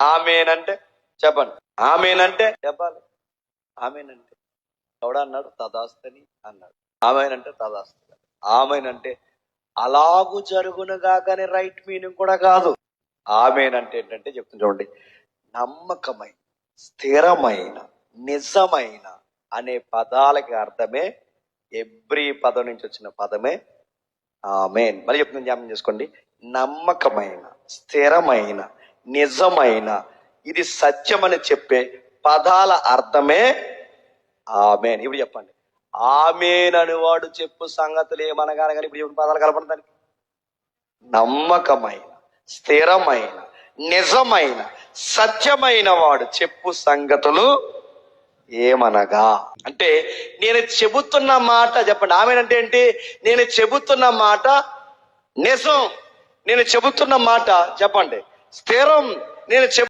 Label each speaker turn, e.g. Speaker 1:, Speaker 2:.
Speaker 1: ఆమెనంటే చెప్పండి. ఆమెనంటే చెప్పాలి. ఆమెనంటే ఎవడా అన్నాడు? తదాస్తని అన్నాడు. ఆమెనంటే తదాస్తని. ఆమెనంటే అలాగు జరుగునుగా కానీ రైట్ మీనింగ్ కూడా కాదు. ఆమెనంటే ఏంటంటే చెప్తుంది చూడండి, నమ్మకమైన, స్థిరమైన, నిజమైన అనే పదాలకి అర్థమే ఎబ్రీ పదం నుంచి వచ్చిన పదమే ఆమేన్. మరి చెప్తుంది, జ్ఞాపకం చేసుకోండి. నమ్మకమైన, స్థిరమైన, నిజమైన, ఇది సత్యమని చెప్పే పదాల అర్థమే ఆమేన్. ఇప్పుడు చెప్పండి, ఆమేన్ అని వాడు చెప్పు సంగతులు ఏమనగానే కానీ ఇప్పుడు పదాలు కలపండి దానికి. నమ్మకమైన, స్థిరమైన, నిజమైన, సత్యమైన వాడు చెప్పు సంగతులు ఏమనగా అంటే నేను చెబుతున్న మాట చెప్పండి. ఆమేనంటే ఏంటి? నేను చెబుతున్న మాట నిజం, నేను చెబుతున్న మాట చెప్పండి స్థిరం, నేను